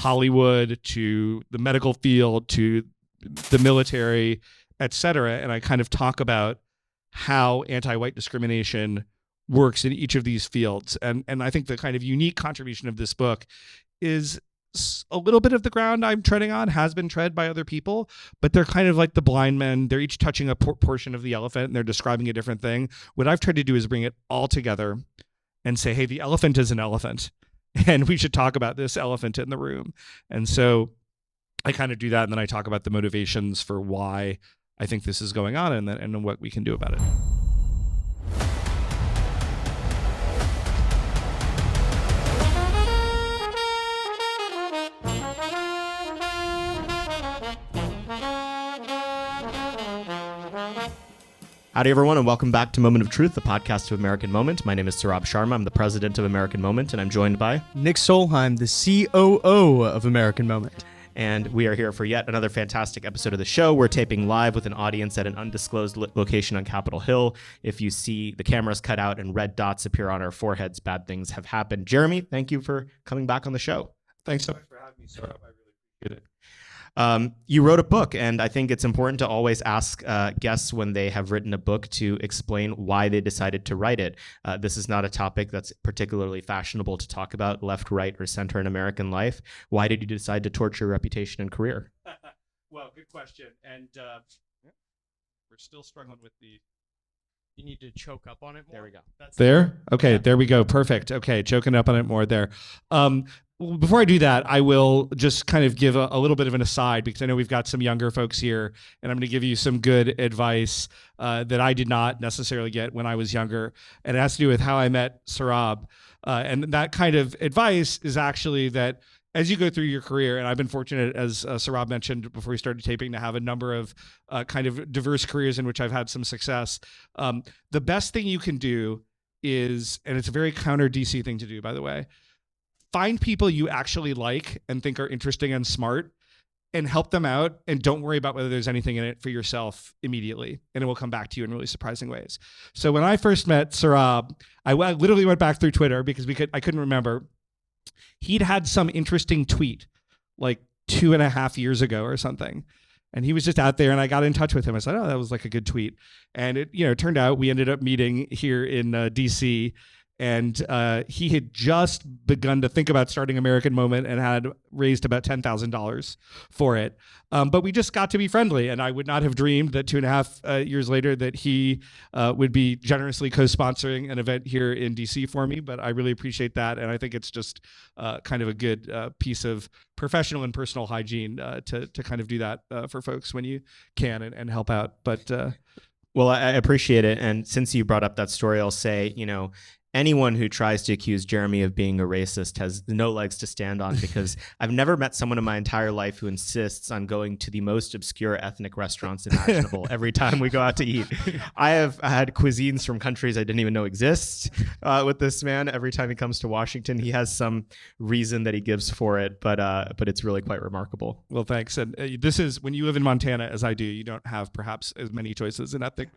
Hollywood to the medical field to the military, et cetera. And I kind of talk about how anti-white discrimination works in each of these fields. And I think the kind of unique contribution of this book is a little bit of the ground I'm treading on has been tread by other people, but they're kind of like the blind men. They're each touching a portion of the elephant and they're describing a different thing. What I've tried to do is bring it all together and say, hey, the elephant is an elephant and we should talk about this elephant in the room. And so I kind of do that. And then I talk about the motivations for why I think this is going on and what we can do about it. Howdy, everyone, and welcome back to Moment of Truth, the podcast of American Moment. My name is Saurabh Sharma. I'm the president of American Moment, and I'm joined by Nick Solheim, the COO of American Moment. And we are here for yet another fantastic episode of the show. We're taping live with an audience at an undisclosed location on Capitol Hill. If you see the cameras cut out and red dots appear on our foreheads, bad things have happened. Jeremy, thank you for coming back on the show. Thanks so much for having me, Saurabh. I really appreciate it. You wrote a book, and I think it's important to always ask guests when they have written a book to explain why they decided to write it. This is not a topic that's particularly fashionable to talk about, left, right, or center in American life. Why did you decide to torture your reputation and career? Well, good question. And we're still struggling with the... You need to choke up on it more. There we go. There? Okay, yeah. There we go. Perfect. Okay, choking up on it more there. Before I do that, I will just kind of give a little bit of an aside because I know we've got some younger folks here, and I'm going to give you some good advice that I did not necessarily get when I was younger, and it has to do with how I met Saurabh. And that kind of advice is actually that as you go through your career, and I've been fortunate, as Saurabh mentioned before we started taping, to have a number of kind of diverse careers in which I've had some success. The best thing you can do is, and it's a very counter DC thing to do, by the way, find people you actually like and think are interesting and smart and help them out, and don't worry about whether there's anything in it for yourself immediately, and it will come back to you in really surprising ways. So when I first met Saurabh, I literally went back through Twitter because I couldn't remember. He'd had some interesting tweet like 2.5 years ago or something. And he was just out there, and I got in touch with him. I said, oh, that was like a good tweet. And it turned out we ended up meeting here in DC. And he had just begun to think about starting American Moment and had raised about $10,000 for it. But we just got to be friendly, and I would not have dreamed that 2.5 years later that he would be generously co-sponsoring an event here in DC for me. But I really appreciate that, and I think it's just kind of a good piece of professional and personal hygiene to kind of do that for folks when you can and help out. But well, I appreciate it. And since you brought up that story, I'll say, anyone who tries to accuse Jeremy of being a racist has no legs to stand on, because I've never met someone in my entire life who insists on going to the most obscure ethnic restaurants imaginable every time we go out to eat. I have had cuisines from countries I didn't even know exist with this man. Every time he comes to Washington, he has some reason that he gives for it, but it's really quite remarkable. Well, thanks. And this is, when you live in Montana, as I do, you don't have perhaps as many choices in ethnic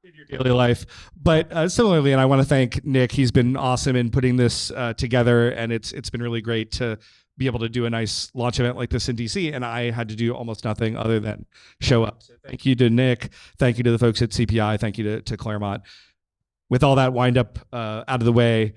in your daily life. But similarly, and I want to thank Nick, he's been awesome in putting this together, and it's been really great to be able to do a nice launch event like this in DC, and I had to do almost nothing other than show up. So thank you to Nick, thank you to the folks at CPI, thank you to Claremont. With all that wind up out of the way,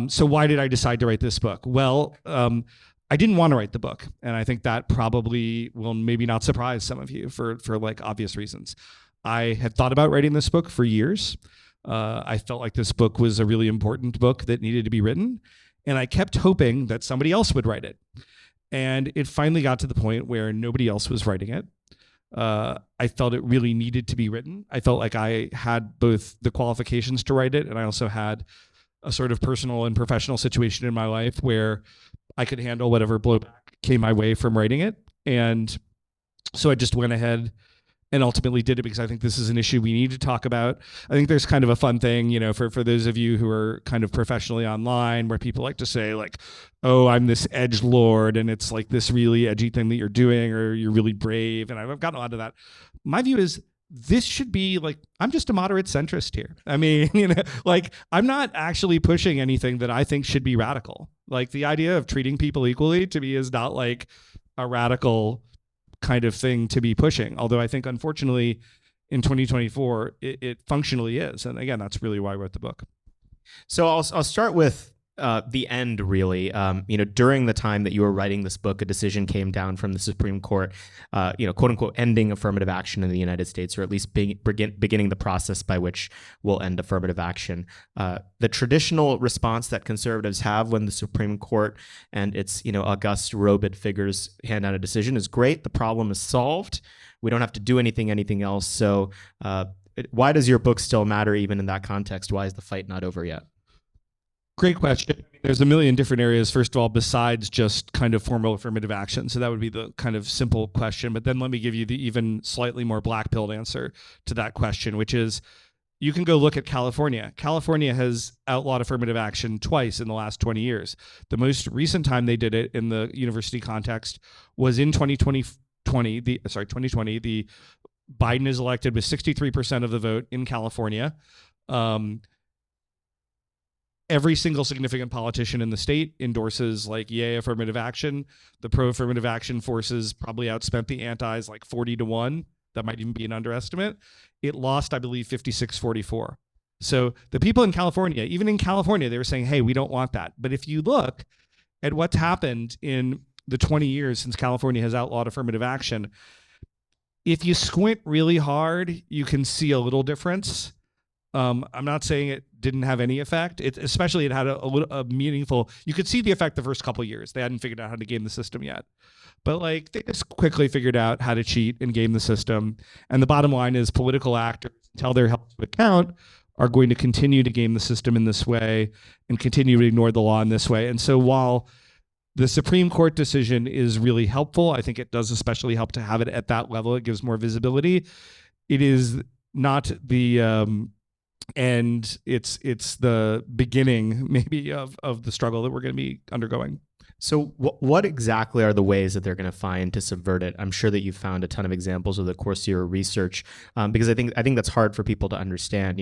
so why did I decide to write this book? Well, I didn't want to write the book, and I think that probably will maybe not surprise some of you for like obvious reasons. I had thought about writing this book for years. I felt like this book was a really important book that needed to be written, and I kept hoping that somebody else would write it. And it finally got to the point where nobody else was writing it. I felt it really needed to be written. I felt like I had both the qualifications to write it, and I also had a sort of personal and professional situation in my life where I could handle whatever blowback came my way from writing it. And so I just went ahead and ultimately did it because I think this is an issue we need to talk about. I think there's kind of a fun thing, for those of you who are kind of professionally online, where people like to say like, oh, I'm this edgelord, and it's like this really edgy thing that you're doing, or you're really brave. And I've gotten a lot of that. My view is this should be like, I'm just a moderate centrist here. I mean, like I'm not actually pushing anything that I think should be radical. Like the idea of treating people equally to me is not like a radical kind of thing to be pushing. Although I think unfortunately in 2024, it functionally is. And again, that's really why I wrote the book. So I'll start with the end, really. During the time that you were writing this book, a decision came down from the Supreme Court, quote unquote, ending affirmative action in the United States, or at least beginning the process by which we'll end affirmative action. The traditional response that conservatives have when the Supreme Court and its august robed figures hand out a decision is great. The problem is solved. We don't have to do anything else. So why does your book still matter even in that context? Why is the fight not over yet? Great question. There's a million different areas, first of all, besides just kind of formal affirmative action. So that would be the kind of simple question. But then let me give you the even slightly more black-pilled answer to that question, which is you can go look at California. California has outlawed affirmative action twice in the last 20 years. The most recent time they did it in the university context was in 2020. The Biden is elected with 63% of the vote in California. Every single significant politician in the state endorses like yay affirmative action. The pro-affirmative action forces probably outspent the antis like 40-1. That might even be an underestimate. It lost, I believe, 56-44. So the people in California, even in California, they were saying, hey, we don't want that. But if you look at what's happened in the 20 years since California has outlawed affirmative action, if you squint really hard, you can see a little difference. I'm not saying it didn't have any effect. It had a meaningful. You could see the effect the first couple of years. They hadn't figured out how to game the system yet, but like they just quickly figured out how to cheat and game the system. And the bottom line is, political actors, until they're held to account, are going to continue to game the system in this way and continue to ignore the law in this way. And so while the Supreme Court decision is really helpful, I think it does especially help to have it at that level. It gives more visibility. It is not the and it's the beginning maybe of the struggle that we're going to be undergoing. So what exactly are the ways that they're going to find to subvert it? I'm sure that you've found a ton of examples over the course of your research, because I think that's hard for people to understand.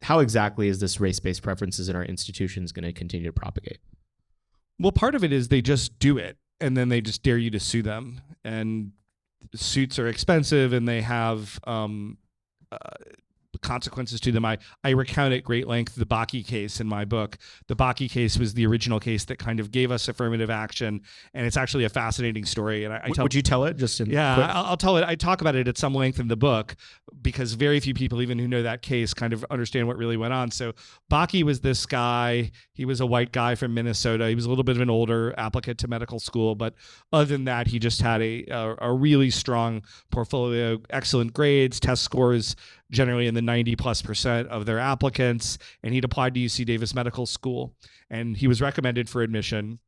How exactly is this race-based preferences in our institutions going to continue to propagate? Well, part of it is they just do it, and then they just dare you to sue them. And suits are expensive, and they have consequences to them. I recount at great length the Bakke case in my book. The Bakke case was the original case that kind of gave us affirmative action, and it's actually a fascinating story. And would you tell it just in quick? I'll tell it. I talk about it at some length in the book because very few people even who know that case kind of understand what really went on. So Bakke was this guy. He was a white guy from Minnesota. He was a little bit of an older applicant to medical school, but other than that, he just had a really strong portfolio, excellent grades, test scores generally in the 90+% of their applicants, and he'd applied to UC Davis Medical School, and he was recommended for admission,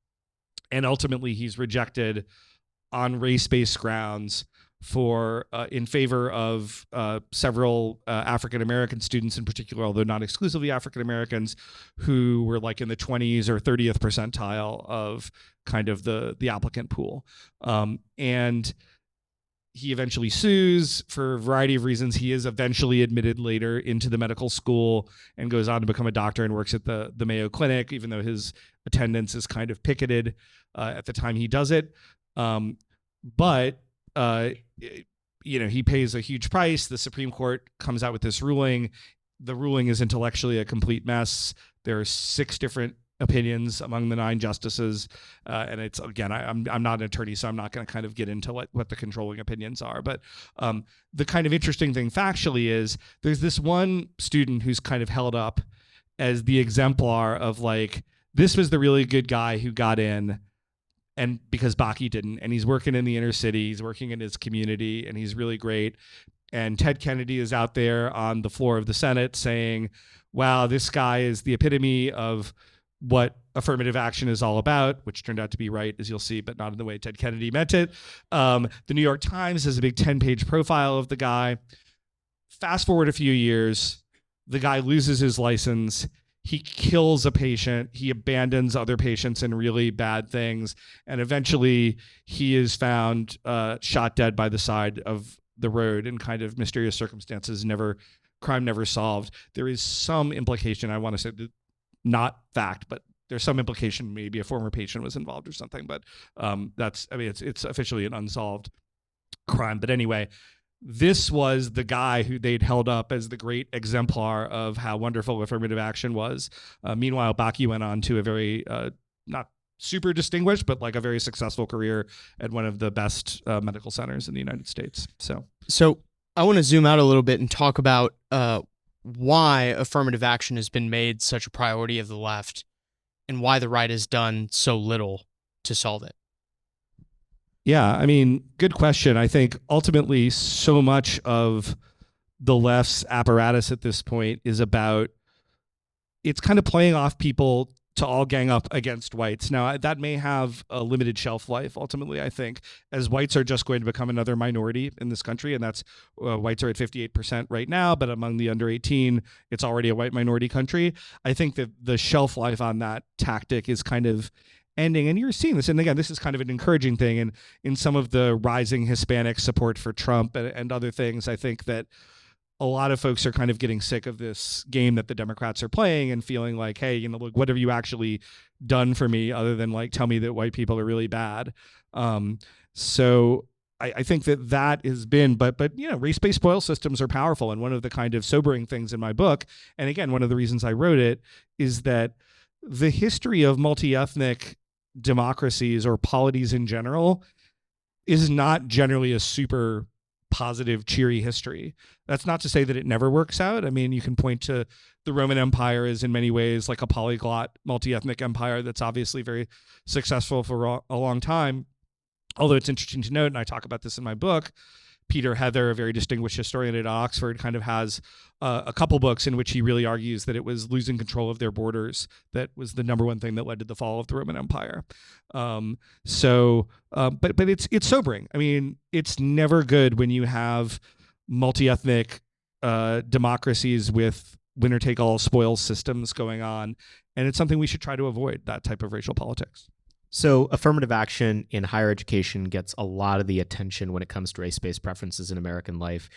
and ultimately he's rejected on race-based grounds in favor of several African American students in particular, although not exclusively African Americans, who were like in the 20s or 30th percentile of kind of the applicant pool, and he eventually sues for a variety of reasons. He is eventually admitted later into the medical school and goes on to become a doctor and works at the Mayo Clinic, even though his attendance is kind of picketed at the time he does it. But he pays a huge price. The Supreme Court comes out with this ruling. The ruling is intellectually a complete mess. There are 6 different opinions among the 9 justices, and it's, again, I'm not an attorney, so I'm not going to kind of get into what the controlling opinions are, but the kind of interesting thing factually is there's this one student who's kind of held up as the exemplar of like, this was the really good guy who got in, and because Bakke didn't, and he's working in the inner city, he's working in his community, and he's really great. And Ted Kennedy is out there on the floor of the Senate saying, wow, this guy is the epitome of what affirmative action is all about, which turned out to be right, as you'll see, but not in the way Ted Kennedy meant it. The New York Times has a big 10-page profile of the guy. Fast forward a few years, the guy loses his license. He kills a patient. He abandons other patients in really bad things. And eventually he is found shot dead by the side of the road in kind of mysterious circumstances, crime never solved. There is some implication, I want to say that, not fact, but there's some implication maybe a former patient was involved or something, but it's officially an unsolved crime. But anyway, this was the guy who they'd held up as the great exemplar of how wonderful affirmative action was. Meanwhile, Bakke went on to a very, not super distinguished, but like a very successful career at one of the best medical centers in the United States. So I want to zoom out a little bit and talk about why affirmative action has been made such a priority of the left and why the right has done so little to solve it. Yeah, I mean, good question. I think ultimately so much of the left's apparatus at this point is about, it's kind of playing off people to all gang up against whites. Now, that may have a limited shelf life, ultimately, I think, as whites are just going to become another minority in this country, and that's whites are at 58% right now, but among the under 18, it's already a white minority country. I think that the shelf life on that tactic is kind of ending, and you're seeing this, and again, this is kind of an encouraging thing, and in some of the rising Hispanic support for Trump and other things, I think that a lot of folks are kind of getting sick of this game that the Democrats are playing and feeling like, hey, look, what have you actually done for me other than like tell me that white people are really bad? So I think that has been, but race-based spoil systems are powerful, and one of the kind of sobering things in my book, and again, one of the reasons I wrote it, is that the history of multi-ethnic democracies or polities in general is not generally a super positive, cheery history. That's not to say that it never works out. I mean, you can point to the Roman Empire as in many ways like a polyglot, multi-ethnic empire that's obviously very successful for a long time. Although it's interesting to note, and I talk about this in my book, Peter Heather, a very distinguished historian at Oxford, kind of has a couple books in which he really argues that it was losing control of their borders that was the number one thing that led to the fall of the Roman Empire. But it's sobering. I mean, it's never good when you have multi-ethnic democracies with winner-take-all spoils systems going on, and it's something we should try to avoid, that type of racial politics. So affirmative action in higher education gets a lot of the attention when it comes to race-based preferences in American life,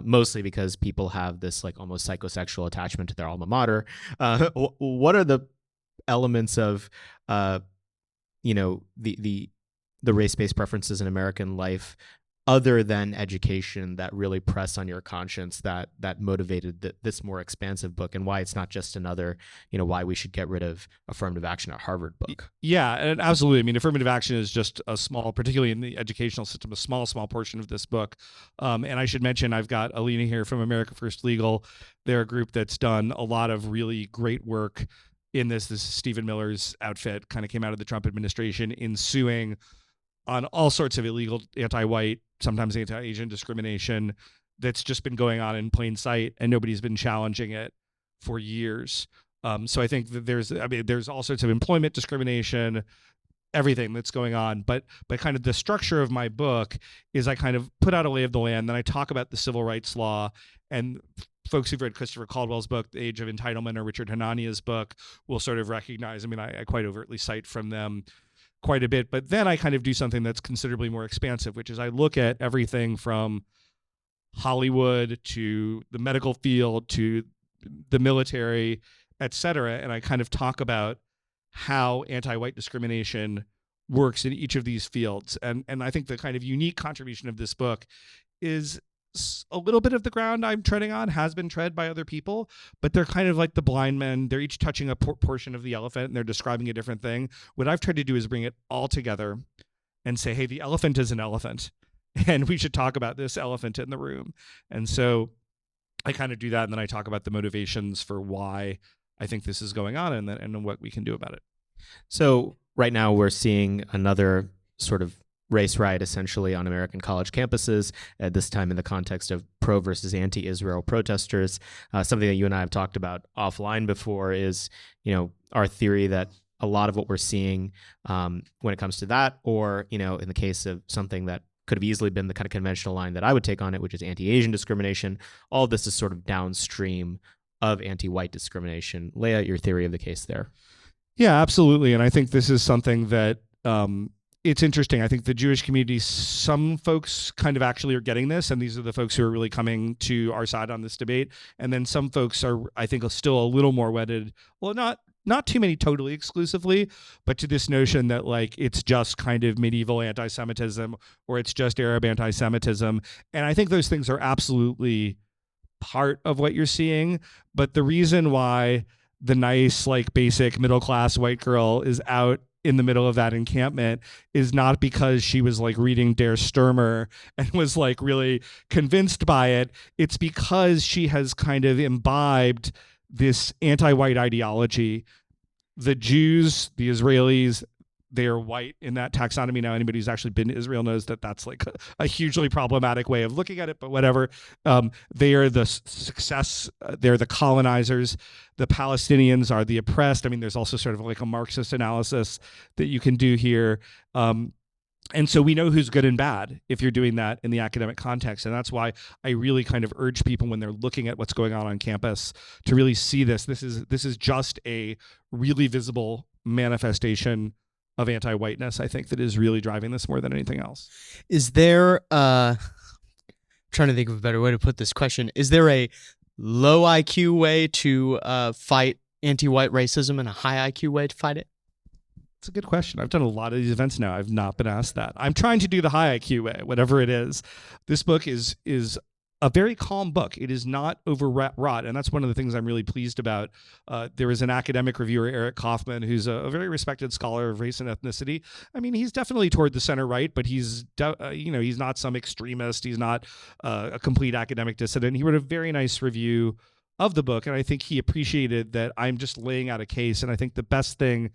mostly because people have this like almost psychosexual attachment to their alma mater. What are the elements of, the race-based preferences in American life other than education that really press on your conscience that motivated this more expansive book, and why it's not just another, why we should get rid of affirmative action at Harvard book? Yeah, and absolutely. I mean, affirmative action is just a small, particularly in the educational system, a small portion of this book. And I should mention, I've got Alina here from America First Legal. They're a group that's done a lot of really great work in this. This is Stephen Miller's outfit, kind of came out of the Trump administration in suing on all sorts of illegal anti-white, sometimes anti-Asian discrimination that's just been going on in plain sight, and nobody's been challenging it for years. So I think that there's all sorts of employment discrimination, everything that's going on. But kind of the structure of my book is I kind of put out a lay of the land, then I talk about the civil rights law, and folks who've read Christopher Caldwell's book, The Age of Entitlement, or Richard Hanania's book will sort of recognize, I quite overtly cite from them quite a bit, but then I kind of do something that's considerably more expansive, which is I look at everything from Hollywood to the medical field to the military, et cetera, and I kind of talk about how anti-white discrimination works in each of these fields. And I think the kind of unique contribution of this book is a little bit of the ground I'm treading on has been tread by other people, but they're kind of like the blind men. They're each touching a portion of the elephant and they're describing a different thing. What I've tried to do is bring it all together and say, hey, the elephant is an elephant and we should talk about this elephant in the room. And so I kind of do that. And then I talk about the motivations for why I think this is going on and what we can do about it. So right now we're seeing another sort of race riot essentially on American college campuses, at this time in the context of pro versus anti-Israel protesters. Something that you and I have talked about offline before is, our theory that a lot of what we're seeing when it comes to that, or, in the case of something that could have easily been the kind of conventional line that I would take on it, which is anti-Asian discrimination, all of this is sort of downstream of anti-white discrimination. Lay out your theory of the case there. Yeah, absolutely. And I think this is something that it's interesting. I think the Jewish community, some folks kind of actually are getting this, and these are the folks who are really coming to our side on this debate. And then some folks are, I think, still a little more wedded. Well, not too many totally exclusively, but to this notion that like it's just kind of medieval anti-Semitism or it's just Arab anti-Semitism. And I think those things are absolutely part of what you're seeing. But the reason why the nice, like basic middle class white girl is out in the middle of that encampment is not because she was like reading Der Stürmer and was like really convinced by it. It's because she has kind of imbibed this anti-white ideology. The Jews, the Israelis, they are white in that taxonomy. Now, anybody who's actually been to Israel knows that that's like a hugely problematic way of looking at it, but whatever. They are the success. They're the colonizers. The Palestinians are the oppressed. I mean, there's also sort of like a Marxist analysis that you can do here. And so we know who's good and bad if you're doing that in the academic context. And that's why I really kind of urge people when they're looking at what's going on campus to really see this. This is just a really visible manifestation of anti-whiteness, I think, that is really driving this more than anything else. Is there, trying to think of a better way to put this question, is there a low IQ way to fight anti-white racism and a high IQ way to fight it? It's a good question. I've done a lot of these events now. I've not been asked that. I'm trying to do the high IQ way, whatever it is. This book is a very calm book. It is not overwrought, and that's one of the things I'm really pleased about. There is an academic reviewer, Eric Kaufman, who's a very respected scholar of race and ethnicity. I mean, he's definitely toward the center right, but he's he's not some extremist. He's not a complete academic dissident. He wrote a very nice review of the book, and I think he appreciated that I'm just laying out a case. And I think the best thing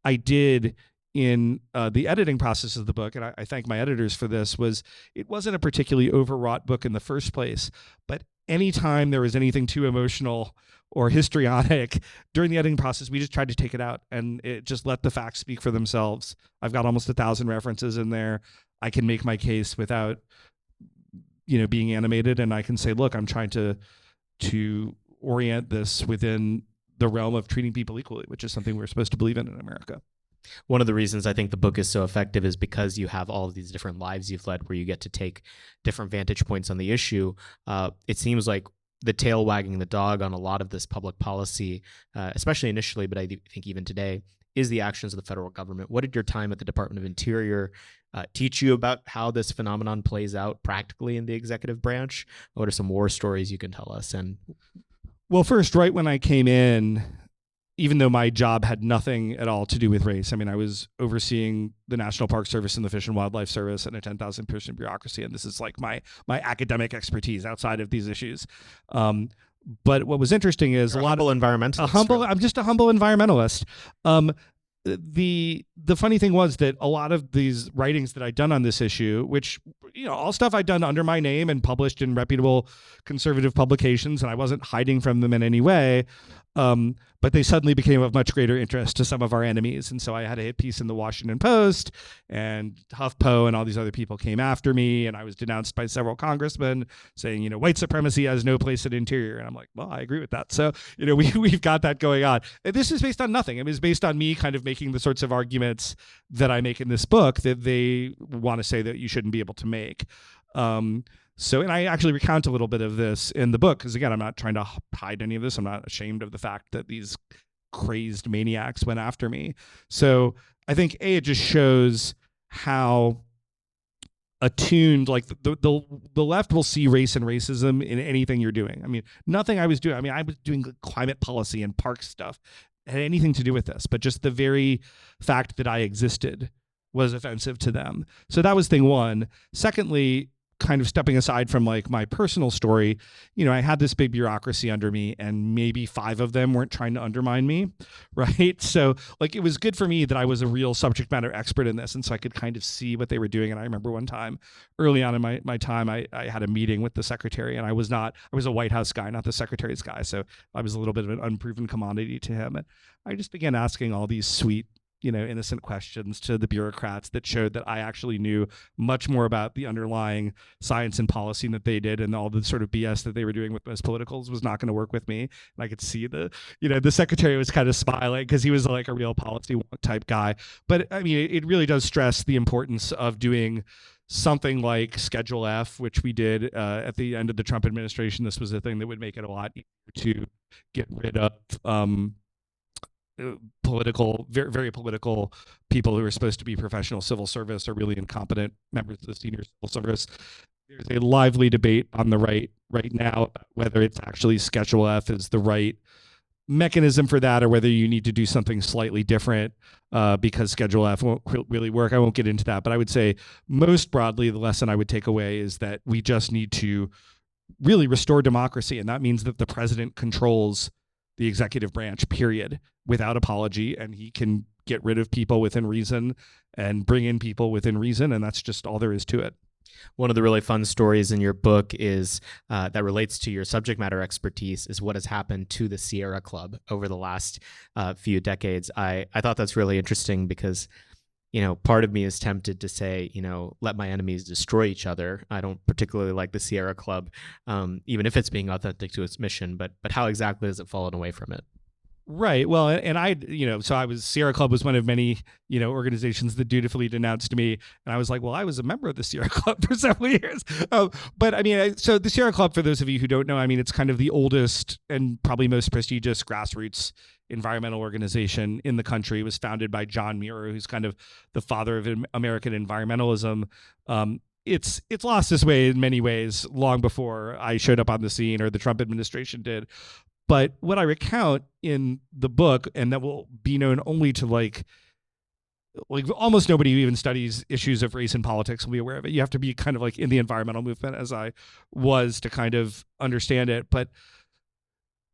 I did in the editing process of the book, and I thank my editors for this, was it wasn't a particularly overwrought book in the first place, but anytime there was anything too emotional or histrionic during the editing process, we just tried to take it out and it just let the facts speak for themselves. I've got almost 1,000 references in there. I can make my case without, being animated, and I can say, look, I'm trying to orient this within the realm of treating people equally, which is something we're supposed to believe in America. One of the reasons I think the book is so effective is because you have all of these different lives you've led where you get to take different vantage points on the issue. It seems like the tail wagging the dog on a lot of this public policy, especially initially, but I think even today, is the actions of the federal government. What did your time at the Department of Interior teach you about how this phenomenon plays out practically in the executive branch? What are some war stories you can tell us? Well, first, right when I came in, even though my job had nothing at all to do with race, I mean, I was overseeing the National Park Service and the Fish and Wildlife Service and a 10,000 person bureaucracy, and this is like my academic expertise outside of these issues. But what was interesting is You're a lot of environmentalist. I'm just a humble environmentalist. The funny thing was that a lot of these writings that I'd done on this issue, which, all stuff I'd done under my name and published in reputable conservative publications, and I wasn't hiding from them in any way, but they suddenly became of much greater interest to some of our enemies. And so I had a hit piece in the Washington Post, and HuffPo and all these other people came after me, and I was denounced by several congressmen saying, white supremacy has no place in Interior. And I'm like, well, I agree with that. So, we've got that going on. And this is based on nothing. It was based on me kind of making the sorts of arguments that I make in this book that they want to say that you shouldn't be able to make. And I actually recount a little bit of this in the book because, again, I'm not trying to hide any of this. I'm not ashamed of the fact that these crazed maniacs went after me. So I think, it just shows how attuned, like the left will see race and racism in anything you're doing. I mean, nothing I was doing. I mean, I was doing climate policy and park stuff. It had anything to do with this, but just the very fact that I existed was offensive to them. So that was thing one. Secondly, kind of stepping aside from like my personal story, I had this big bureaucracy under me and maybe 5 of them weren't trying to undermine me, right? So like it was good for me that I was a real subject matter expert in this, and so I could kind of see what they were doing. And I remember one time early on in my time, I had a meeting with the secretary, and I was a White House guy, not the secretary's guy. So I was a little bit of an unproven commodity to him. And I just began asking all these sweet innocent questions to the bureaucrats that showed that I actually knew much more about the underlying science and policy that they did, and all the sort of BS that they were doing with most politicals was not going to work with me. And I could see the secretary was kind of smiling because he was like a real policy type guy. But I mean, it really does stress the importance of doing something like Schedule F, which we did at the end of the Trump administration. This was a thing that would make it a lot easier to get rid of political, very, very political people who are supposed to be professional civil service or really incompetent members of the senior civil service. There's a lively debate on the right now about whether it's actually Schedule F is the right mechanism for that, or whether you need to do something slightly different because Schedule F won't really work. I won't get into that, but I would say most broadly, the lesson I would take away is that we just need to really restore democracy, and that means that the president controls the executive branch, period, without apology, and he can get rid of people within reason and bring in people within reason, and that's just all there is to it. One of the really fun stories in your book is that relates to your subject matter expertise is what has happened to the Sierra Club over the last few decades. I thought that's really interesting because, part of me is tempted to say, let my enemies destroy each other. I don't particularly like the Sierra Club, even if it's being authentic to its mission, but how exactly has it fallen away from it? Right. Well, and Sierra Club was one of many, organizations that dutifully denounced me. And I was like, well, I was a member of the Sierra Club for several years. But I mean, so the Sierra Club, for those of you who don't know, I mean, it's kind of the oldest and probably most prestigious grassroots environmental organization in the country. It was founded by John Muir, who's kind of the father of American environmentalism. It's lost its way in many ways long before I showed up on the scene or the Trump administration did. But what I recount in the book, and that will be known only to like almost nobody who even studies issues of race and politics will be aware of it. You have to be kind of like in the environmental movement, as I was, to kind of understand it. But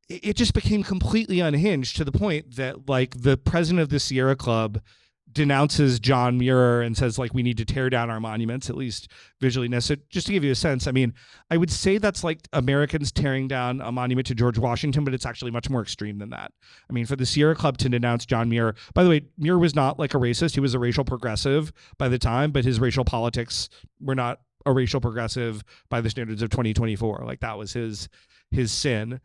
it just became completely unhinged to the point that like the president of the Sierra Club denounces John Muir and says like we need to tear down our monuments, at least visually. So just to give you a sense, I mean, I would say that's like Americans tearing down a monument to George Washington, but it's actually much more extreme than that. I mean, for the Sierra Club to denounce John Muir, by the way, Muir was not like a racist. He was a racial progressive by the time, but his racial politics were not a racial progressive by the standards of 2024. Like that was his sin.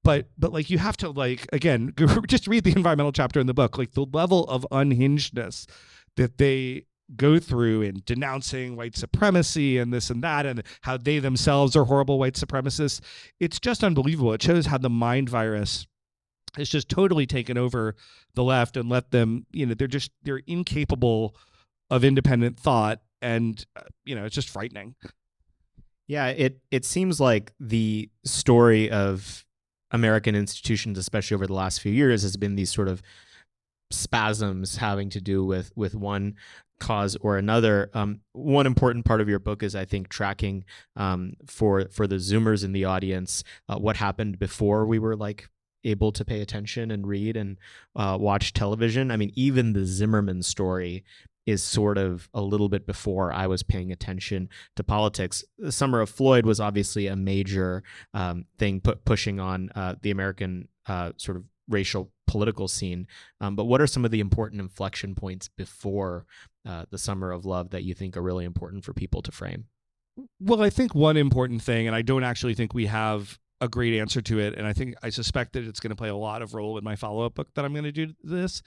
But like you have to like, again, just read the environmental chapter in the book, like the level of unhingedness that they go through in denouncing white supremacy and this and that, and how they themselves are horrible white supremacists. It's just unbelievable. It shows how the mind virus has just totally taken over the left and let them, they're incapable of independent thought. And, it's just frightening. Yeah, it seems like the story of American institutions, especially over the last few years, has been these sort of spasms having to do with one cause or another. One important part of your book is, I think, tracking for the Zoomers in the audience what happened before we were like able to pay attention and read and watch television. I mean, even the Zimmerman story is sort of a little bit before I was paying attention to politics. The Summer of Floyd was obviously a major thing pushing on the American sort of racial political scene. But what are some of the important inflection points before the Summer of Love that you think are really important for people to frame? Well, I think one important thing, and I don't actually think we have a great answer to it, and I suspect that it's going to play a lot of role in my follow-up book that I'm going to do this,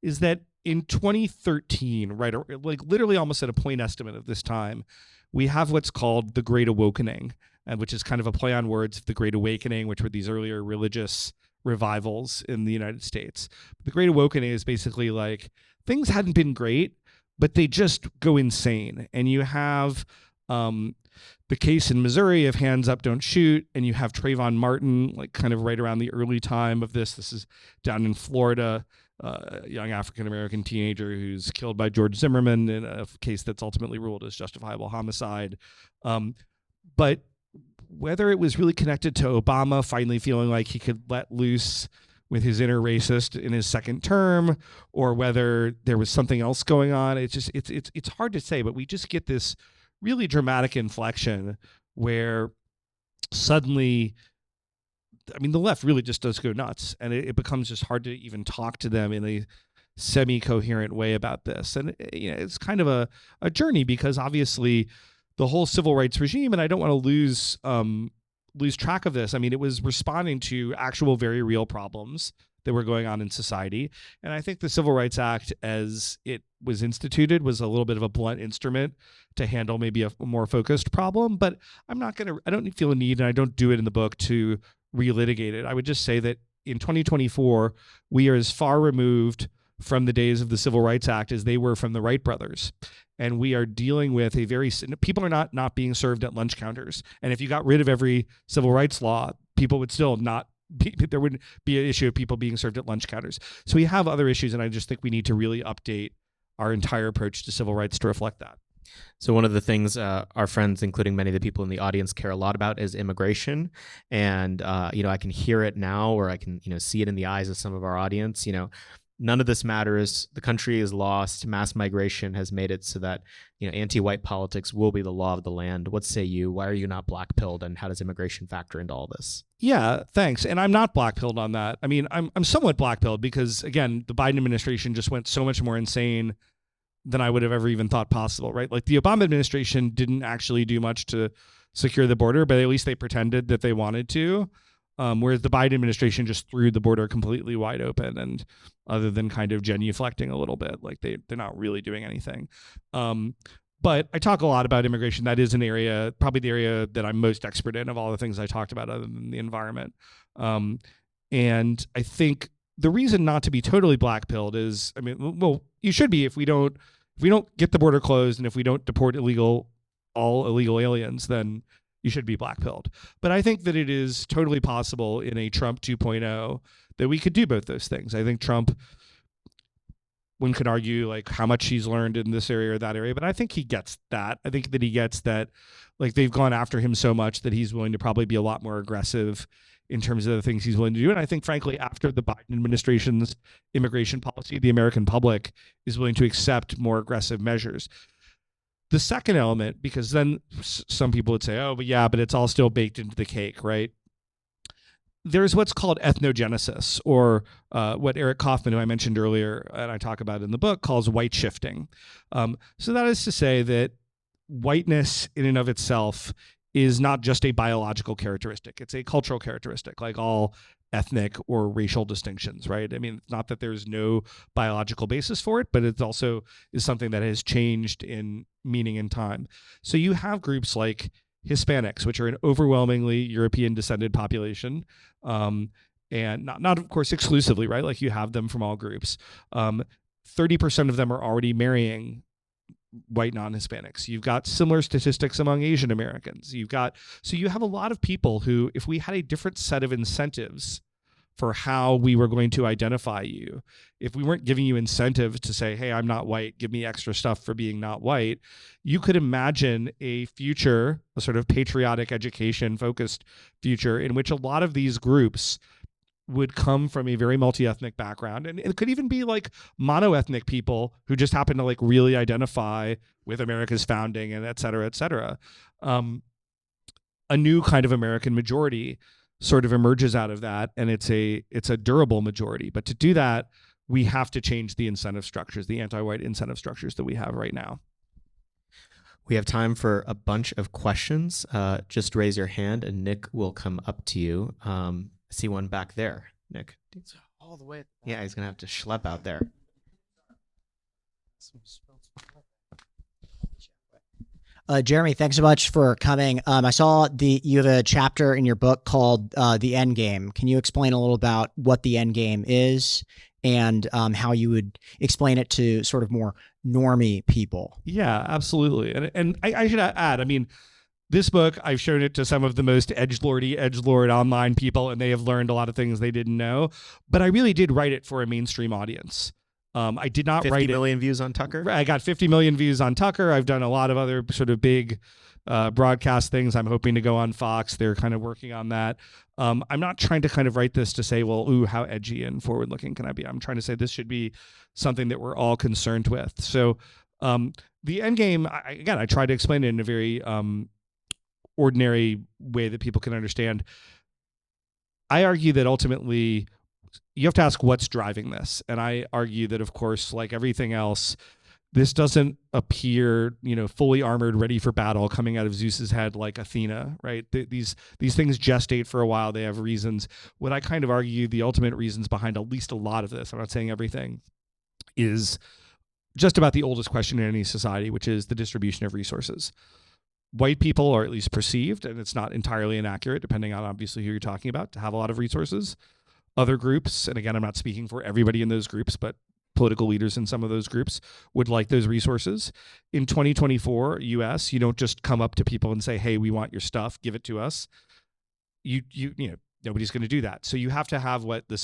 is that in 2013, right, like literally almost at a point estimate of this time, we have what's called the Great Awakening, which is kind of a play on words of the Great Awakening, which were these earlier religious revivals in the United States. The Great Awakening is basically like things hadn't been great, but they just go insane. And you have the case in Missouri of Hands Up, Don't Shoot, and you have Trayvon Martin, like kind of right around the early time of this. This is down in Florida, a young African-American teenager who's killed by George Zimmerman in a case that's ultimately ruled as justifiable homicide. But whether it was really connected to Obama finally feeling like he could let loose with his inner racist in his second term, or whether there was something else going on, it's hard to say. But we just get this really dramatic inflection where suddenly, I mean, the left really just does go nuts, and it becomes just hard to even talk to them in a semi-coherent way about this. And it's kind of a journey, because obviously the whole civil rights regime, and I don't want to lose track of this. I mean, it was responding to actual very real problems that were going on in society. And I think the Civil Rights Act, as it was instituted, was a little bit of a blunt instrument to handle maybe a more focused problem. But I don't feel a need, and I don't do it in the book, to relitigate it. I would just say that in 2024, we are as far removed from the days of the Civil Rights Act as they were from the Wright brothers. And we are dealing with people are not being served at lunch counters. And if you got rid of every civil rights law, people would still there wouldn't be an issue of people being served at lunch counters. So we have other issues, and I just think we need to really update our entire approach to civil rights to reflect that. So one of the things our friends, including many of the people in the audience, care a lot about is immigration. And, I can hear it now, or I can, see it in the eyes of some of our audience. None of this matters. The country is lost. Mass migration has made it so that, anti-white politics will be the law of the land. What say you? Why are you not black-pilled, and how does immigration factor into all this? Yeah, thanks. And I'm not black-pilled on that. I mean, I'm somewhat black-pilled because, again, the Biden administration just went so much more insane than I would have ever even thought possible, right? Like, the Obama administration didn't actually do much to secure the border, but at least they pretended that they wanted to. Whereas the Biden administration just threw the border completely wide open, and other than kind of genuflecting a little bit, like they're not really doing anything. But I talk a lot about immigration. That is an area, probably the area that I'm most expert in of all the things I talked about, other than the environment. And I think the reason not to be totally black-pilled is, well, you should be if we don't get the border closed, and if we don't deport all illegal aliens, then you should be black-pilled. But I think that it is totally possible in a Trump 2.0 that we could do both those things. I think Trump, one could argue like how much he's learned in this area or that area, but I think he gets that. I think that he gets that, like, they've gone after him so much that he's willing to probably be a lot more aggressive in terms of the things he's willing to do. And I think, frankly, after the Biden administration's immigration policy, the American public is willing to accept more aggressive measures. The second element, because then some people would say, oh, but it's all still baked into the cake, right? There's what's called ethnogenesis, or what Eric Kaufman, who I mentioned earlier, and I talk about in the book, calls white shifting. So that is to say that whiteness in and of itself is not just a biological characteristic. It's a cultural characteristic, like all ethnic or racial distinctions, right? I mean, it's not that there's no biological basis for it, but it also is something that has changed in meaning in time. So you have groups like Hispanics, which are an overwhelmingly European descended population, and not of course exclusively, right? Like, you have them from all groups. 30% of them are already marrying white non-Hispanics. You've got similar statistics among Asian Americans. So you have a lot of people who, if we had a different set of incentives for how we were going to identify you, if we weren't giving you incentives to say, hey, I'm not white, give me extra stuff for being not white, you could imagine a future, a sort of patriotic education focused future, in which a lot of these groups would come from a very multi-ethnic background. And it could even be like mono-ethnic people who just happen to like really identify with America's founding, and et cetera, et cetera. A new kind of American majority sort of emerges out of that, and it's a durable majority. But to do that, we have to change the incentive structures, the anti-white incentive structures that we have right now. We have time for a bunch of questions. Just raise your hand and Nick will come up to you. I see one back there, Nick. All the way. Yeah, he's going to have to schlep out there. Jeremy, thanks so much for coming. I saw you have a chapter in your book called The End Game. Can you explain a little about what the end game is, and how you would explain it to sort of more normie people? Yeah, absolutely. And I should add, I mean, this book, I've shown it to some of the most edgelord online people, and they have learned a lot of things they didn't know. But I really did write it for a mainstream audience. I did not write 50 million views on Tucker? I got 50 million views on Tucker. I've done a lot of other sort of big broadcast things. I'm hoping to go on Fox. They're kind of working on that. I'm not trying to kind of write this to say, well, ooh, how edgy and forward-looking can I be? I'm trying to say this should be something that we're all concerned with. So the end game, I try to explain it in a very ordinary way that people can understand. I argue that ultimately you have to ask what's driving this. And I argue that, of course, like everything else, this doesn't appear, fully armored, ready for battle, coming out of Zeus's head like Athena, right? These things gestate for a while. They have reasons. What I kind of argue the ultimate reasons behind at least a lot of this, I'm not saying everything, is just about the oldest question in any society, which is the distribution of resources. White people are at least perceived, and it's not entirely inaccurate, depending on obviously who you're talking about, to have a lot of resources. Other groups, and again, I'm not speaking for everybody in those groups, but political leaders in some of those groups would like those resources. In 2024 US, you don't just come up to people and say, hey, we want your stuff, give it to us. Nobody's going to do that. So you have to have what the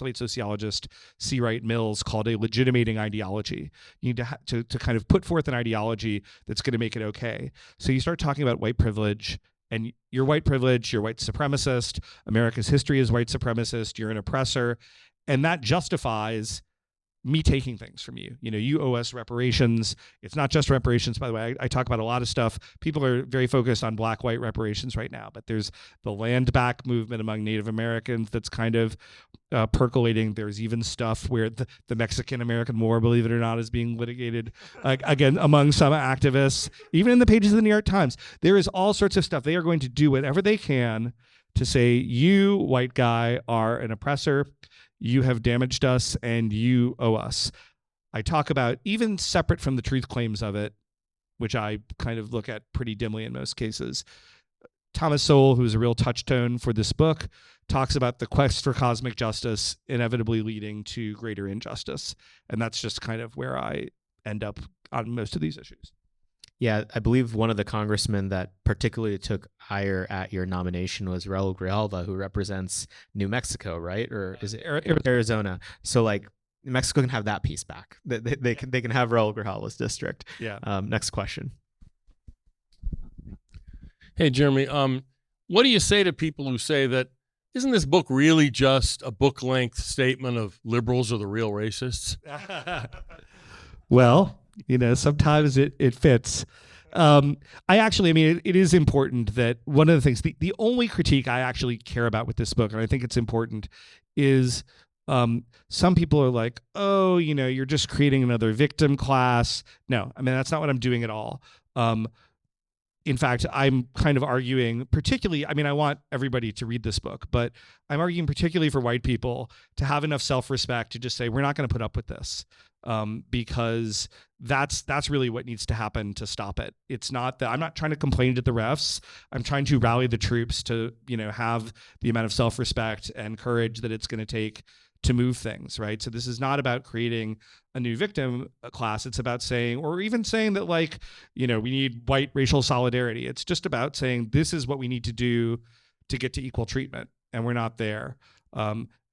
late sociologist C. Wright Mills called a legitimating ideology. You need to kind of put forth an ideology that's going to make it okay. So you start talking about white privilege, and you're white privilege, you're white supremacist, America's history is white supremacist, you're an oppressor, and that justifies me taking things from you. You owe us reparations. It's not just reparations, by the way. I talk about a lot of stuff. People are very focused on black-white reparations right now, but there's the land back movement among Native Americans that's kind of percolating. There's even stuff where the Mexican-American War, believe it or not, is being litigated again among some activists, even in the pages of the New York Times. There is all sorts of stuff. They are going to do whatever they can to say, you, white guy, are an oppressor. You have damaged us and you owe us. I talk about, even separate from the truth claims of it, which I kind of look at pretty dimly in most cases. Thomas Sowell, who's a real touchstone for this book, talks about the quest for cosmic justice inevitably leading to greater injustice. And that's just kind of where I end up on most of these issues. Yeah, I believe one of the congressmen that particularly took ire at your nomination was Raul Grijalva, who represents New Mexico, right? Or is it Arizona? So like Mexico can have that piece back. They can have Raul Grijalva's district. Yeah. Next question. Hey, Jeremy, what do you say to people who say that isn't this book really just a book-length statement of liberals are the real racists? Well, sometimes it fits. It is important that one of the things, the only critique I actually care about with this book, and I think it's important, is some people are like, oh, you're just creating another victim class. No, that's not what I'm doing at all. In fact, I'm kind of arguing particularly, I want everybody to read this book, but I'm arguing particularly for white people to have enough self-respect to just say, we're not going to put up with this. Because that's really what needs to happen to stop it. It's not that I'm not trying to complain to the refs. I'm trying to rally the troops to, have the amount of self-respect and courage that it's going to take to move things, right? So this is not about creating a new victim class. It's about saying, or even saying that we need white racial solidarity. It's just about saying this is what we need to do to get to equal treatment, and we're not there.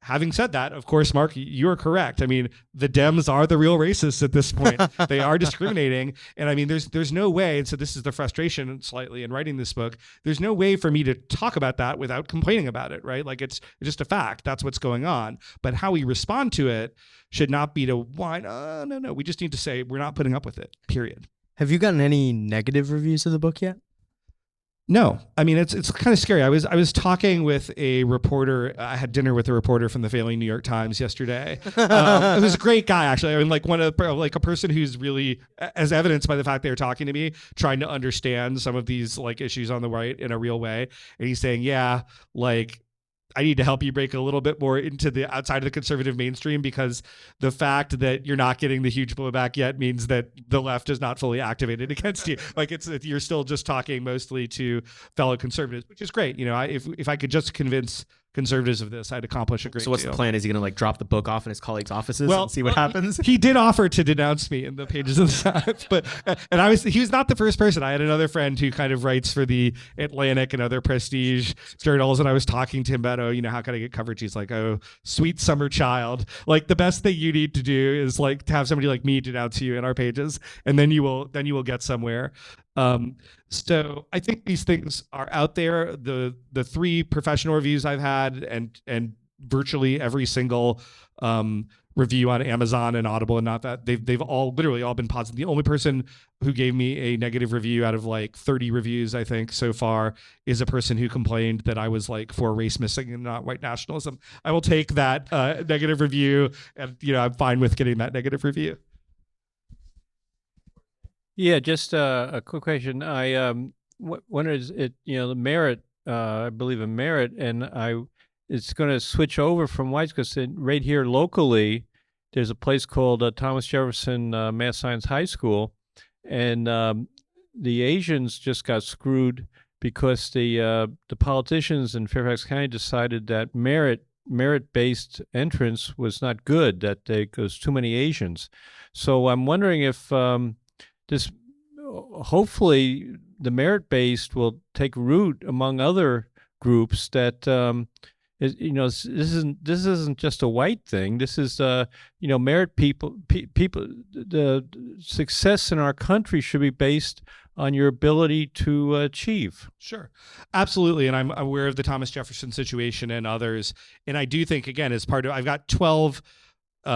Having said that, of course, Mark, you're correct. The Dems are the real racists at this point. They are discriminating. And there's no way, and so this is the frustration slightly in writing this book, there's no way for me to talk about that without complaining about it, right? It's just a fact. That's what's going on. But how we respond to it should not be to whine, oh, no. We just need to say we're not putting up with it, period. Have you gotten any negative reviews of the book yet? No, it's kind of scary. I was talking with a reporter. I had dinner with a reporter from the failing New York Times yesterday. It was a great guy, actually. A person who's really, as evidenced by the fact they were talking to me, trying to understand some of these issues on the right in a real way. And he's saying, yeah, I need to help you break a little bit more into the outside of the conservative mainstream, because the fact that you're not getting the huge blowback yet means that the left is not fully activated against you. You're still just talking mostly to fellow conservatives, which is great. If I could just convince conservatives of this, I'd accomplish a great deal. So what's the plan? Is he going to drop the book off in his colleagues' offices and see what happens? He did offer to denounce me in the pages of the Times, but he was not the first person. I had another friend who kind of writes for the Atlantic and other prestige journals, and I was talking to him about, how can I get coverage? He's like, oh, sweet summer child. The best thing you need to do is to have somebody like me denounce you in our pages, and then you will get somewhere. So I think these things are out there. The 3 professional reviews I've had and virtually every single review on Amazon and Audible and not that. They've all literally all been positive. The only person who gave me a negative review out of like 30 reviews, I think, so far is a person who complained that I was like for race missing and not white nationalism. I will take that negative review, and I'm fine with getting that negative review. Yeah, just a quick question. I when is it? The merit. I believe in merit, and it's going to switch over from whites because right here locally, there's a place called Thomas Jefferson Math Science High School, and the Asians just got screwed because the politicians in Fairfax County decided that merit-based entrance was not good, that there was too many Asians. So I'm wondering if this, hopefully, the merit-based will take root among other groups that this isn't just a white thing. This is merit people. The success in our country should be based on your ability to achieve. Sure, absolutely, and I'm aware of the Thomas Jefferson situation and others. And I do think, again, as part of, I've got 12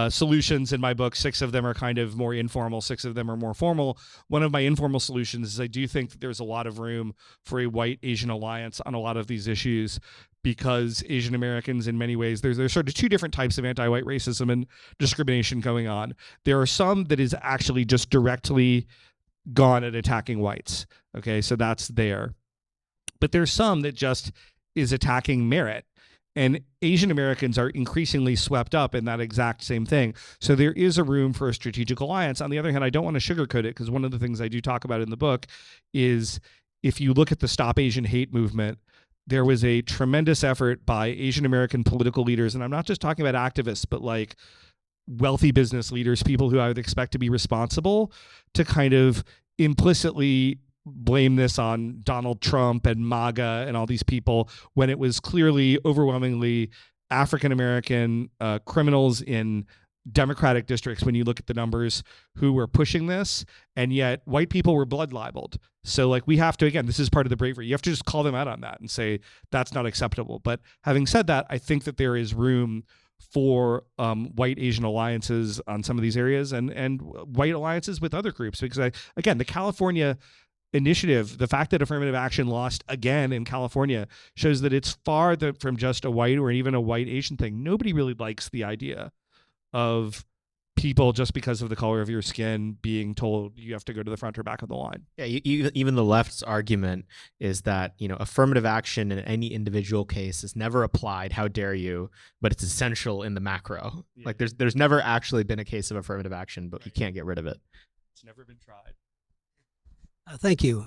solutions in my book. 6 of them are kind of more informal. 6 of them are more formal. One of my informal solutions is I do think that there's a lot of room for a white-Asian alliance on a lot of these issues, because Asian Americans, in many ways, there's sort of 2 different types of anti-white racism and discrimination going on. There are some that is actually just directly gone at attacking whites. Okay, so that's there. But there's some that just is attacking merit. And Asian Americans are increasingly swept up in that exact same thing. So there is a room for a strategic alliance. On the other hand, I don't want to sugarcoat it, because one of the things I do talk about in the book is, if you look at the Stop Asian Hate movement, there was a tremendous effort by Asian American political leaders, and I'm not just talking about activists, but like wealthy business leaders, people who I would expect to be responsible, to kind of implicitly blame this on Donald Trump and MAGA and all these people, when it was clearly overwhelmingly African-American criminals in Democratic districts, when you look at the numbers, who were pushing this, and yet white people were blood libeled. So like, we have to, again, this is part of the bravery. You have to just call them out on that and say that's not acceptable. But having said that, I think that there is room for white Asian alliances on some of these areas, and white alliances with other groups, because again, the California initiative, the fact that affirmative action lost again in California, shows that it's far from just a white or even a white Asian thing. Nobody really likes the idea of people, just because of the color of your skin, being told you have to go to the front or back of the line. Yeah, even the left's argument is that affirmative action in any individual case is never applied. How dare you? But it's essential in the macro. Yeah. Like there's never actually been a case of affirmative action, but you can't get rid of it. It's never been tried. Thank you.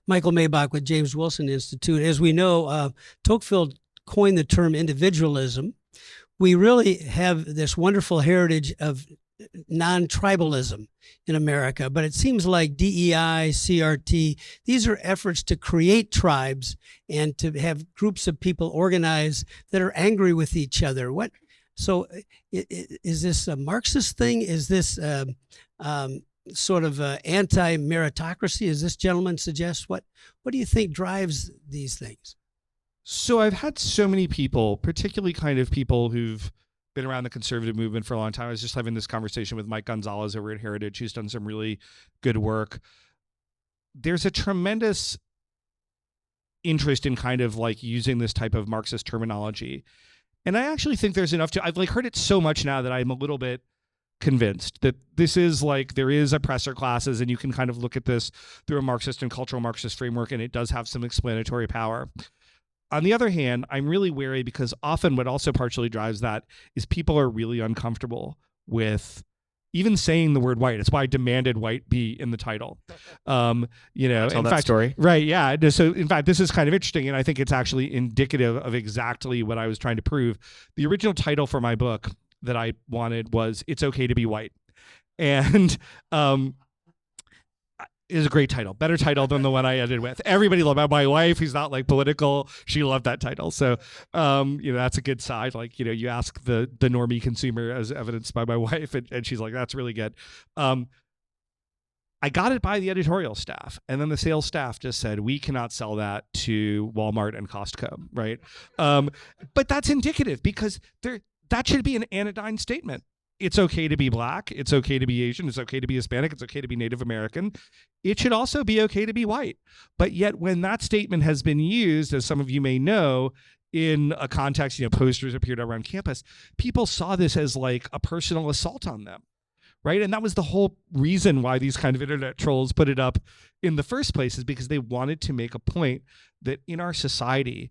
Michael Maybach with James Wilson Institute. As we know, Tocqueville coined the term individualism. We really have this wonderful heritage of non-tribalism in America, but it seems like DEI, CRT, these are efforts to create tribes and to have groups of people organized that are angry with each other. So is this a Marxist thing? Is this sort of anti-meritocracy, as this gentleman suggests? What do you think drives these things? So I've had so many people, particularly kind of people who've been around the conservative movement for a long time. I was just having this conversation with Mike Gonzalez over at Heritage, who's done some really good work. There's a tremendous interest in kind of like using this type of Marxist terminology. And I actually think there's enough I've like heard it so much now that I'm a little bit convinced that this is like, there is oppressor classes, and you can kind of look at this through a Marxist and cultural Marxist framework, and it does have some explanatory power. On the other hand, I'm really wary, because often what also partially drives that is people are really uncomfortable with even saying the word white. It's why I demanded white be in the title. Tell that story. Right, yeah. So in fact, this is kind of interesting, and I think it's actually indicative of exactly what I was trying to prove. The original title for my book that I wanted was "It's Okay to Be White," and is a great title, better title than the one I ended with. Everybody loved it. My wife, who's not like political, she loved that title. So, that's a good side. Like, you ask the normie consumer, as evidenced by my wife, and she's like, that's really good. I got it by the editorial staff, and then the sales staff just said, we cannot sell that to Walmart and Costco, right? But that's indicative, because that should be an anodyne statement. it's okay to be black, it's okay to be Asian, it's okay to be Hispanic, it's okay to be Native American. It should also be okay to be white. But yet when that statement has been used, as some of you may know, in a context, posters appeared around campus, people saw this as like a personal assault on them, right? And that was the whole reason why these kind of internet trolls put it up in the first place, is because they wanted to make a point that in our society,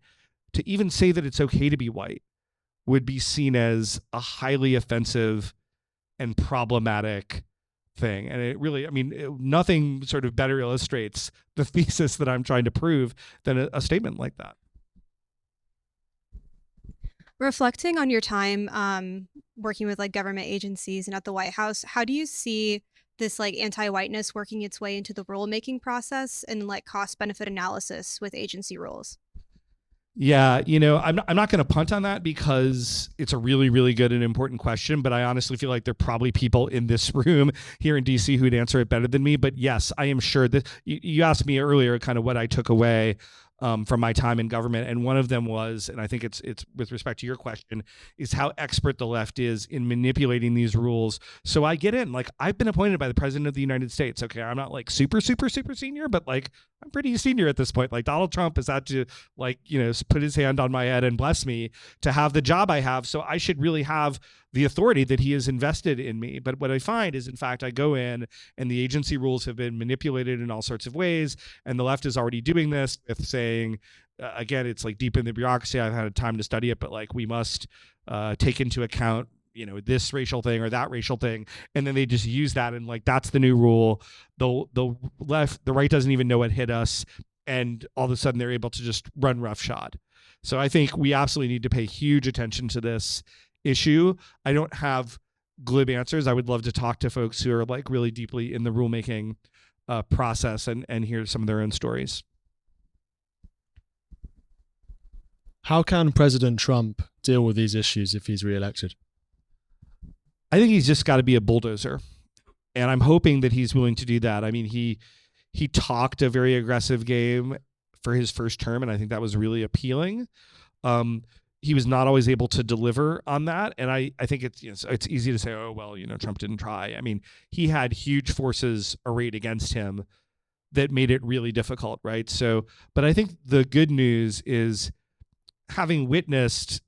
to even say that it's okay to be white would be seen as a highly offensive and problematic thing. And it really, nothing sort of better illustrates the thesis that I'm trying to prove than a statement like that. Reflecting on your time working with like government agencies and at the White House, how do you see this like anti-whiteness working its way into the rulemaking process and like cost-benefit analysis with agency roles? Yeah, I'm not going to punt on that because it's a really, really good and important question, but I honestly feel like there are probably people in this room here in DC who'd answer it better than me. But yes, I am sure that you asked me earlier kind of what I took away from my time in government. And one of them was, and I think it's with respect to your question, is how expert the left is in manipulating these rules. So I get in, like, I've been appointed by the President of the United States. Okay, I'm not like super, super, super senior, but like I'm pretty senior at this point. Like Donald Trump has had to put his hand on my head and bless me to have the job I have. So I should really have the authority that he has invested in me. But what I find is, in fact, I go in and the agency rules have been manipulated in all sorts of ways. And the left is already doing this with saying, again, it's like deep in the bureaucracy. I've had time to study it, but like we must take into account, this racial thing or that racial thing. And then they just use that. And like, that's the new rule. The right doesn't even know what hit us. And all of a sudden they're able to just run roughshod. So I think we absolutely need to pay huge attention to this issue. I don't have glib answers. I would love to talk to folks who are like really deeply in the rulemaking process and hear some of their own stories. How can President Trump deal with these issues if he's reelected? I think he's just got to be a bulldozer. And I'm hoping that he's willing to do that. I mean, he talked a very aggressive game for his first term, and I think that was really appealing. He was not always able to deliver on that. And I think it's easy to say, oh, well, Trump didn't try. I mean, he had huge forces arrayed against him that made it really difficult, right? So, but I think the good news is, having witnessed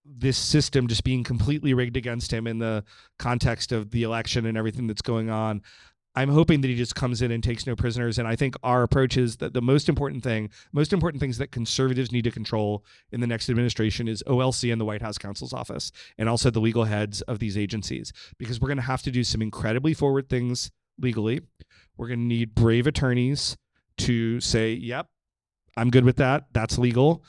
this system just being completely rigged against him in the context of the election and everything that's going on, I'm hoping that he just comes in and takes no prisoners. And I think our approach is that the most important things that conservatives need to control in the next administration is OLC and the White House counsel's office, and also the legal heads of these agencies, because we're going to have to do some incredibly forward things legally. We're going to need brave attorneys to say, yep, I'm good with that. That's legal.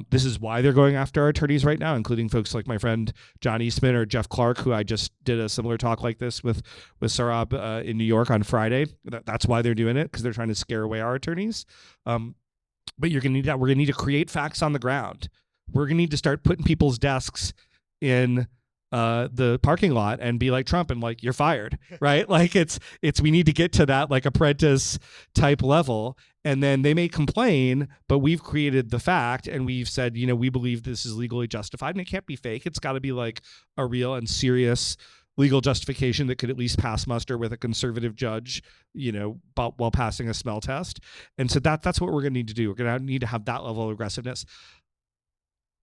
This is why they're going after our attorneys right now, including folks like my friend John Eastman or Jeff Clark, who I just did a similar talk like this with Saurabh in New York on Friday. That's why they're doing it, because they're trying to scare away our attorneys. But you're going to need that. We're going to need to create facts on the ground. We're going to need to start putting people's desks in the parking lot and be like Trump and like, you're fired, right? Like we need to get to that like apprentice type level. And then they may complain, but we've created the fact and we've said, we believe this is legally justified, and it can't be fake. It's got to be like a real and serious legal justification that could at least pass muster with a conservative judge, while passing a smell test. And so that's what we're going to need to do. We're going to need to have that level of aggressiveness.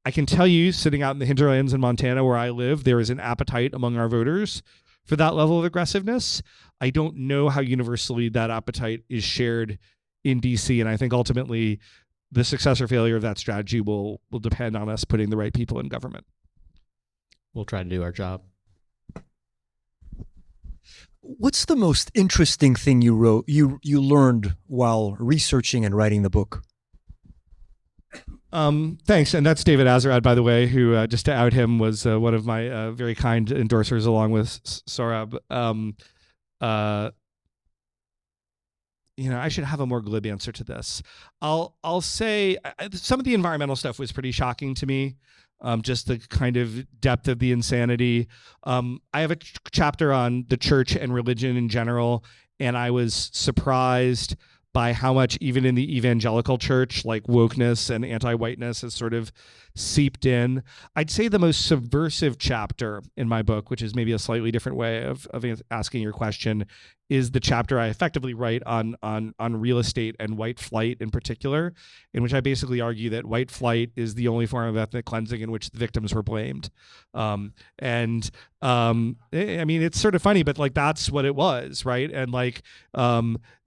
I can tell you, sitting out in the hinterlands in Montana where I live, there is an appetite among our voters for that level of aggressiveness. I don't know how universally that appetite is shared in DC, and I think ultimately the success or failure of that strategy will depend on us putting the right people in government. We'll try to do our job. What's the most interesting thing you learned while researching and writing the book? Thanks. And that's David Azarad, by the way, who, just to out him, was one of my very kind endorsers along with Saurabh. I should have a more glib answer to this. I'll say some of the environmental stuff was pretty shocking to me. Just the kind of depth of the insanity. I have a chapter on the church and religion in general, and I was surprised by how much, even in the evangelical church, like wokeness and anti-whiteness has sort of seeped in. I'd say the most subversive chapter in my book, which is maybe a slightly different way of asking your question, is the chapter I effectively write on real estate and white flight in particular, in which I basically argue that white flight is the only form of ethnic cleansing in which the victims were blamed. I mean, it's sort of funny, but like that's what it was, right? And like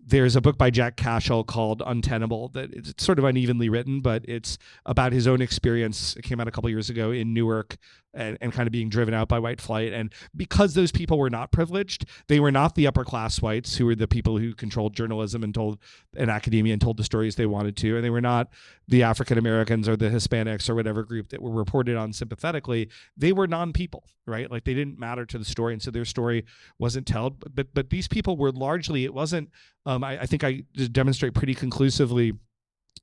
there's a book by Jack Cashel called Untenable that it's sort of unevenly written, but it's about his own experience. It came out a couple years ago in Newark and kind of being driven out by white flight. And because those people were not privileged, they were not the upper class whites who were the people who controlled journalism and academia and told the stories they wanted to. And they were not the African Americans or the Hispanics or whatever group that were reported on sympathetically. They were non-people, right? Like they didn't matter to the story. And so their story wasn't told. But these people were largely, it wasn't, I think I demonstrate pretty conclusively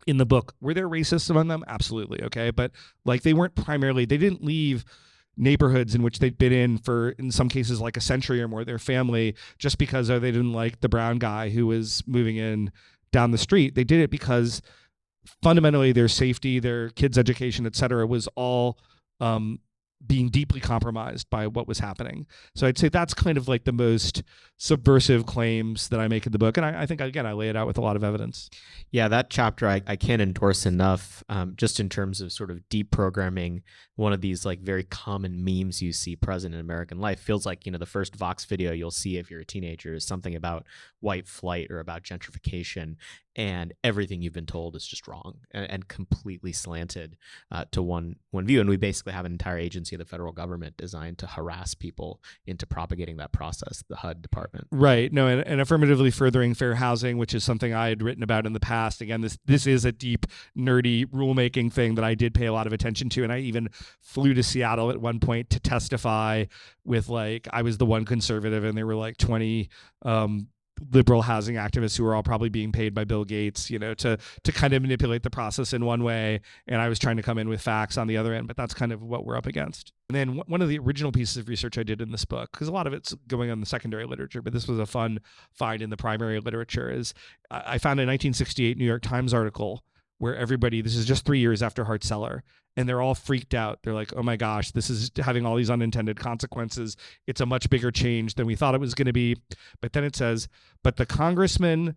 in the book, were there racists among them? Absolutely. Okay. But like they didn't leave neighborhoods in which they'd been in for, in some cases, like a century or more, their family, just because they didn't like the brown guy who was moving in down the street. They did it because fundamentally their safety, their kids' education, et cetera, was all being deeply compromised by what was happening. So I'd say that's kind of like the most subversive claims that I make in the book. And I think, again, I lay it out with a lot of evidence. Yeah, that chapter I can't endorse enough, just in terms of sort of deprogramming one of these like very common memes you see present in American life. Feels like, the first Vox video you'll see if you're a teenager is something about white flight or about gentrification, and everything you've been told is just wrong and completely slanted to one view. And we basically have an entire agency of the federal government designed to harass people into propagating that process, the HUD department. Right. No, and affirmatively furthering fair housing, which is something I had written about in the past. Again, this is a deep, nerdy rulemaking thing that I did pay a lot of attention to. And I even flew to Seattle at one point to testify with I was the one conservative and there were 20 liberal housing activists who were all probably being paid by Bill Gates, to kind of manipulate the process in one way. And I was trying to come in with facts on the other end, but that's kind of what we're up against. And then one of the original pieces of research I did in this book, because a lot of it's going on the secondary literature, but this was a fun find in the primary literature, is I found a 1968 New York Times article where everybody, this is just 3 years after Hart-Celler, and they're all freaked out. They're like, oh my gosh, this is having all these unintended consequences. It's a much bigger change than we thought it was going to be. But then it says, but the congressmen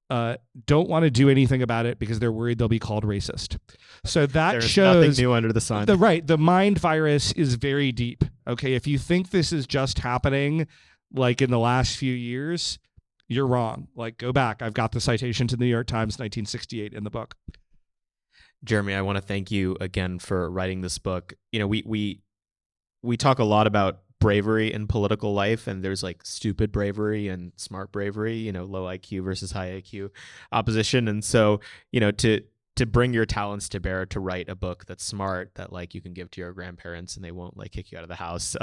don't want to do anything about it because they're worried they'll be called racist. So that shows nothing new under the sun. The mind virus is very deep. Okay, if you think this is just happening in the last few years, you're wrong. Go back. I've got the citation to the New York Times 1968 in the book. Jeremy, I want to thank you again for writing this book. We talk a lot about bravery in political life, and there's stupid bravery and smart bravery, low IQ versus high IQ opposition. And so, to bring your talents to bear to write a book that's smart, that you can give to your grandparents and they won't kick you out of the house,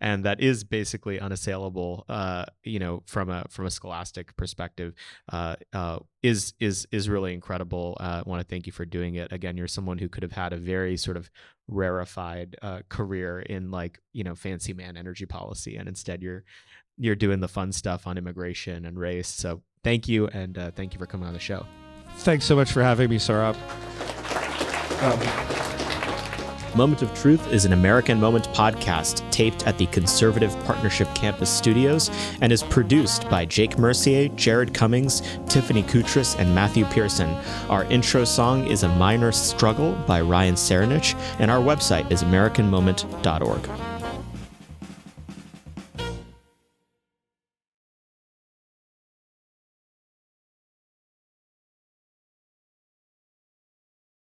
and that is basically unassailable, from a scholastic perspective, is really incredible. I want to thank you for doing it. Again, you're someone who could have had a very sort of rarefied career in fancy man energy policy, and instead you're doing the fun stuff on immigration and race. So thank you, and thank you for coming on the show. Thanks so much for having me, Saurabh. Moment of Truth is an American Moment podcast taped at the Conservative Partnership Campus Studios and is produced by Jake Mercier, Jared Cummings, Tiffany Kutris, and Matthew Pearson. Our intro song is A Minor Struggle by Ryan Serenich, and our website is AmericanMoment.org.